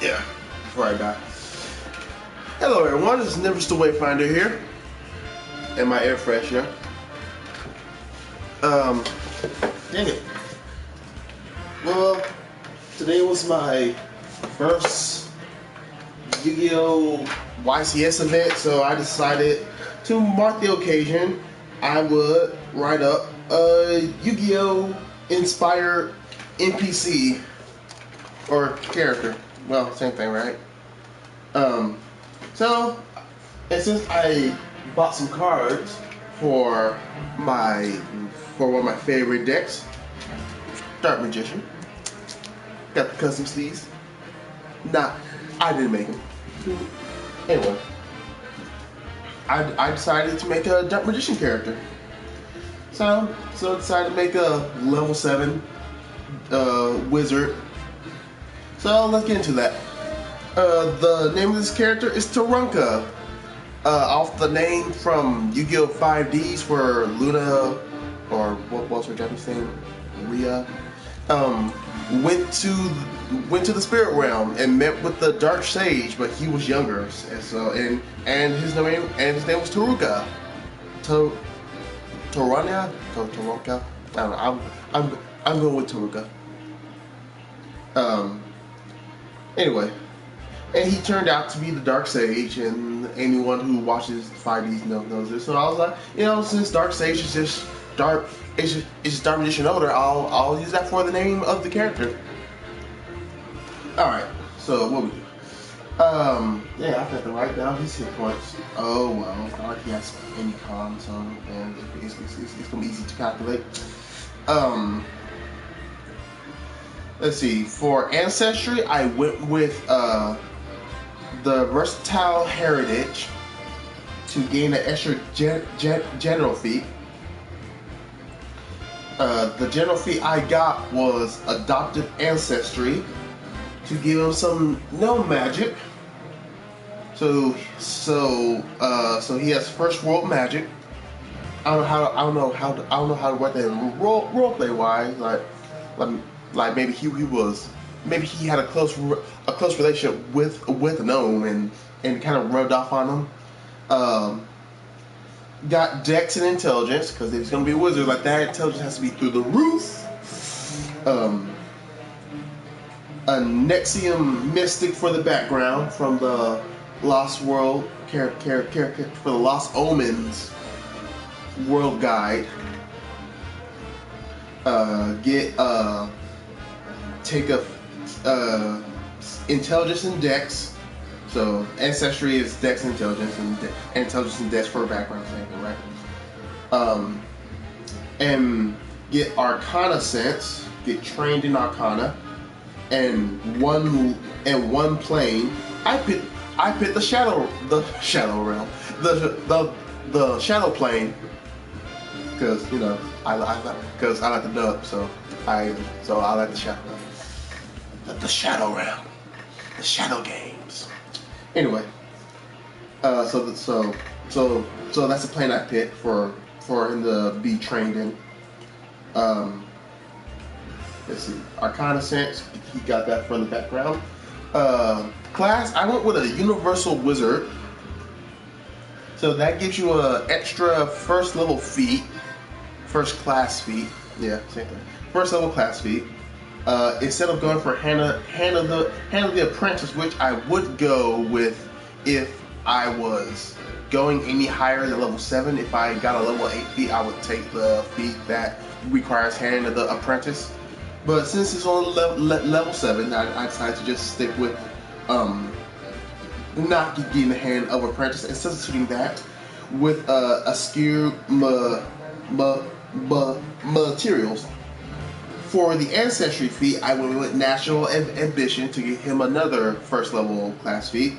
Yeah, before I die. Hello everyone, this is Never the Wayfinder here. And my air freshener. Dang it. Well, today was my first Yu-Gi-Oh! YCS event, so I decided to mark the occasion, I would write up a Yu-Gi-Oh! Inspired NPC or character. Well, same thing, right? So, and since I bought some cards for one of my favorite decks, Dark Magician, got the custom sleeves. Nah, I didn't make them. Anyway, I decided to make a Dark Magician character. So decided to make a level 7 wizard. So let's get into that. The name of this character is Torunka, off the name from Yu-Gi-Oh! 5Ds where Luna, or what was her Japanese name? Rhea, went to the spirit realm and met with the Dark Sage, but he was younger, and his name was Torunka. Torunka? I don't know. I'm going with Torunka. Anyway, and he turned out to be the Dark Sage, and anyone who watches 5Ds knows this. So I was like, since Dark Sage is just Dark, it's just Dark Magician older, I'll use that for the name of the character. All right. So what we do? Yeah, I have to write down his hit points. Oh well, not like he has any cons, so and it's gonna be easy to calculate. Let's see. For ancestry, I went with the versatile heritage to gain an extra general feat. The general feat I got was adoptive ancestry to give him some no magic. So he has first world magic. I don't know how to write that in role play wise. Like maybe he had a close relationship with a gnome and kind of rubbed off on him. Got Dex and intelligence, because if he's gonna be a wizard like that, intelligence has to be through the roof. A Nexium Mystic for the background from the Lost World for the Lost Omens World Guide. Take a intelligence and dex. So ancestry is dex and intelligence, and intelligence and dex for a background thing, right? And get Arcana sense. Get trained in Arcana, and one plane. I picked the shadow realm, the shadow plane, because I like the dub, so I like the shadow. The shadow realm, the shadow games. Anyway, so that's the plane I picked for him to be trained in. Let's see, Arcana sense. He got that from the background. Class, I went with a universal wizard. So that gives you an extra first level feat, first class feat. Yeah, same thing. First level class feat. Instead of going for hand of the apprentice, which I would go with if I was going any higher than level 7. If I got a level 8 feat, I would take the feat that requires hand of the apprentice. But since it's on level 7, I decided to just stick with not getting the hand of apprentice and substituting that with a skew materials. For the ancestry feat, I went with national ambition to give him another first level class feat,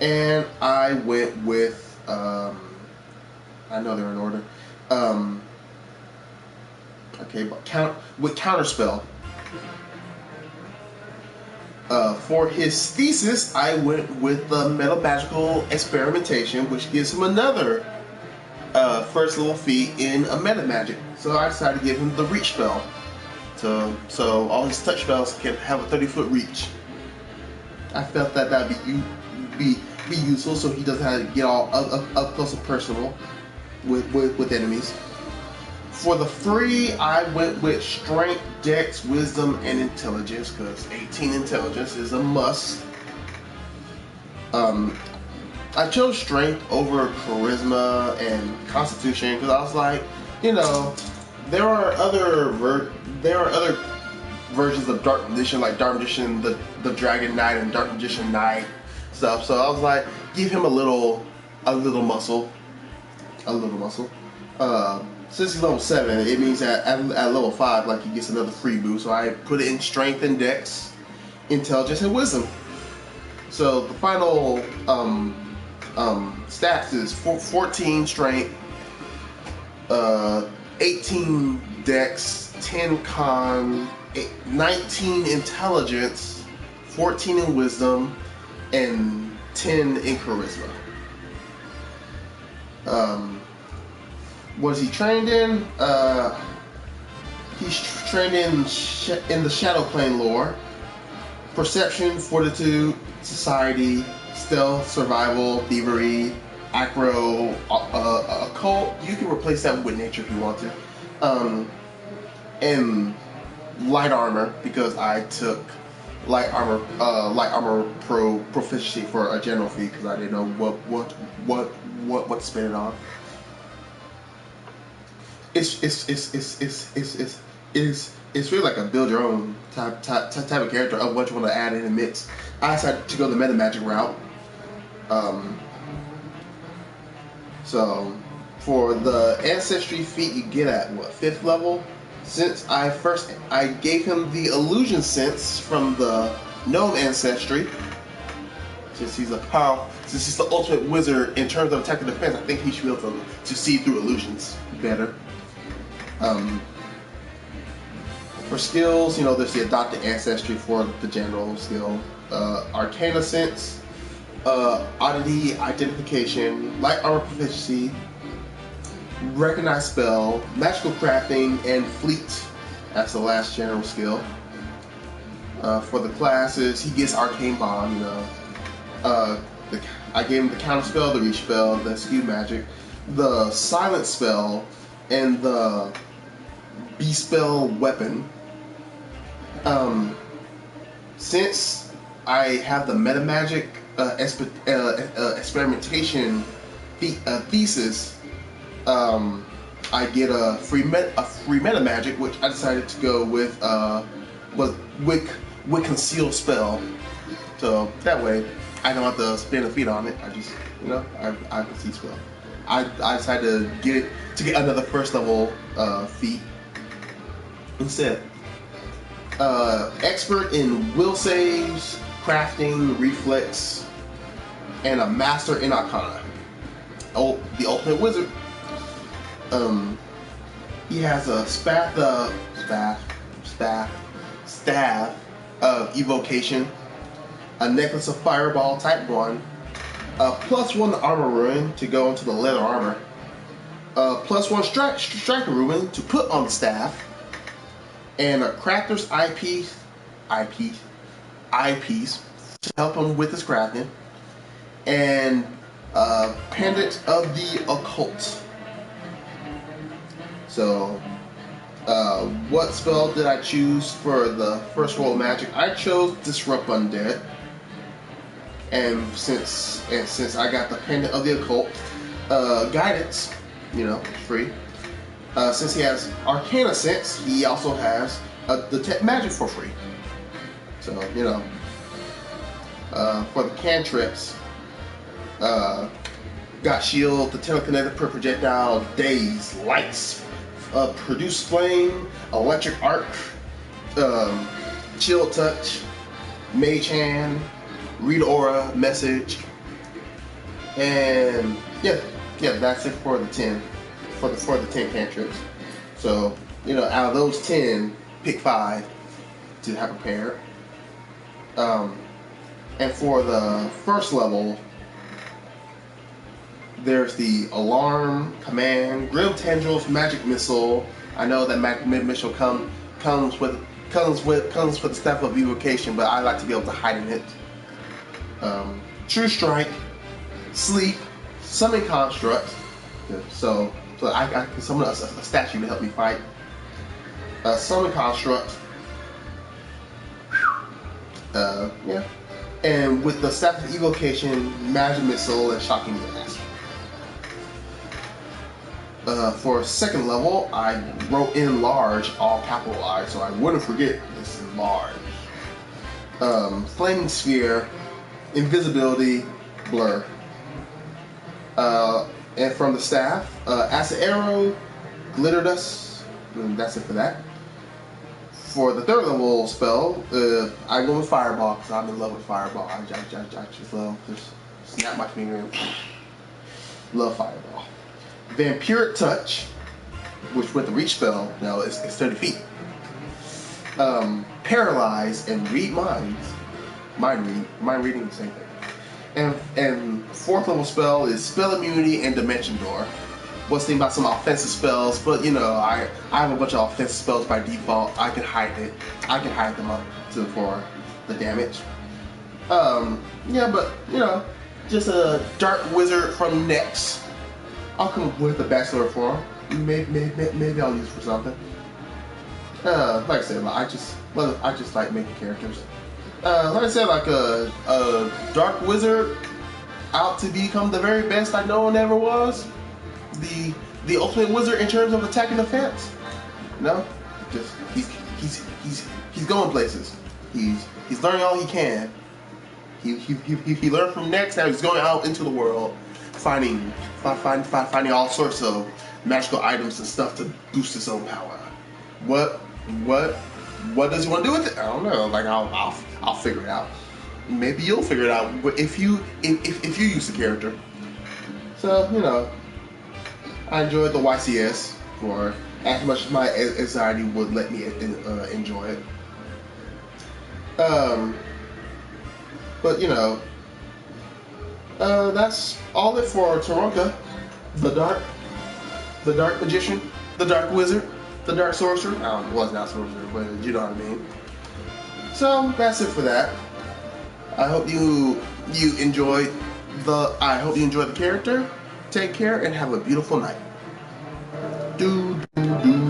and I went with I know they're in order. Okay, but counterspell. For his thesis, I went with the metal magical experimentation, which gives him another first level feat in a meta magic. So I decided to give him the reach spell. So all his touch spells can have a 30-foot reach. I felt that that'd be useful, so he doesn't have to get all up close and personal with enemies. For the free, I went with Strength, Dex, Wisdom, and Intelligence, because 18 Intelligence is a must. I chose Strength over Charisma and Constitution because I was like, you know, there are other versions of Dark Magician, like Dark Magician, the Dragon Knight, and Dark Magician Knight stuff. So I was like, give him a little muscle. Since he's level 7, it means that at level 5, like, he gets another free boost. So I put it in Strength and Dex, Intelligence, and Wisdom. So the final stats is 14 Strength, 18 Dex, 10 Con, 19 Intelligence, 14 in Wisdom, and 10 in Charisma. What is he trained in? He's trained in the Shadow Plane lore. Perception, Fortitude, Society, Stealth, Survival, Thievery, Acro, Occult. You can replace that with Nature if you want to. And Light Armor, because I took Light Armor Proficiency for a general fee because I didn't know what to spend it on. It's really like a build your own type of character of what you want to add in the mix. I decided to go the meta magic route. So for the ancestry feat, you get at what, 5th level? Since I gave him the illusion sense from the gnome ancestry. Since he's the ultimate wizard in terms of attack and defense, I think he should be able to see through illusions better. For skills, you know, there's the adopted ancestry for the general skill, Arcana sense, oddity identification, light armor proficiency, recognize spell, magical crafting, and fleet. That's the last general skill. For the classes, he gets arcane bond. You know, I gave him the counter spell, the reach spell, the skew magic, the silent spell, and the B-spell weapon. Since I have the meta magic experimentation thesis, I get a free meta magic, which I decided to go with was Wick conceal spell. So that way I don't have to spend a feat on it. I just, you know, I can see spell. I decided to get another 1st level feat instead. Expert in will saves, crafting, reflex, and a master in Arcana. The ultimate wizard. He has a staff of evocation, a necklace of fireball type 1, +1 armor ruin to go into the leather armor, +1 striker ruin to put on the staff, and a crafter's eyepiece to help him with his crafting, and a pendant of the occult. So, what spell did I choose for the first roll of magic? I chose Disrupt Undead, and since I got the pendant of the occult, guidance, you know, free. Since he has Arcana sense, he also has detect magic for free. So, you know, for the cantrips, got shield, the telekinetic per projectile, daze, lights, produce flame, electric arc, chill touch, mage hand, read aura, message, and yeah, that's it for the 10. For the 10 cantrips. So, you know, out of those 10, pick 5 to have prepared. And for the 1st level, there's the Alarm, Command, Grim Tendrils, Magic Missile. I know that Magic Missile comes with the Staff of Evocation, but I like to be able to hide in it. True Strike, Sleep, Summon Construct. So I can summon a statue to help me fight. Summon Construct. Yeah. And with the Staff of Evocation, Magic Missile, and Shocking Blast. For second level, I wrote in large, all capitalized, so I wouldn't forget this is large. Flaming Sphere, Invisibility, Blur. And from the staff, Acid Arrow, Glitter Dust, and that's it for that. For the third level spell, I go with Fireball, because I'm in love with Fireball. I just love, just snap my finger and love Fireball. Vampiric Touch, which with the reach spell, now it's 30 feet. Paralyze and Read Minds. Mind reading, the same thing. And fourth level spell is Spell Immunity and Dimension Door. Was thinking about some offensive spells, but you know, I have a bunch of offensive spells by default. I can hide it. I can hide them up for the damage. Yeah, but you know, just a Dark Wizard from Nex. I'll come up with a backstory for him. Maybe I'll use it for something. Like I said, I just like making characters. Like I said, like a Dark Wizard out to become the very best I know and ever was. The ultimate wizard in terms of attack and defense. No, just he's going places. He's learning all he can. He learned from Nex. Now he's going out into the world, finding all sorts of magical items and stuff to boost his own power. What does he want to do with it? I don't know. Like I'll figure it out. Maybe you'll figure it out if you use the character. So you know, I enjoyed the YCS for as much as my anxiety would let me enjoy it. But you know, that's all it for Torunka, the dark magician, the dark wizard, the dark sorcerer. I don't know, it was not sorcerer, but you know what I mean. So that's it for that. I hope you enjoyed the character. Take care and have a beautiful night.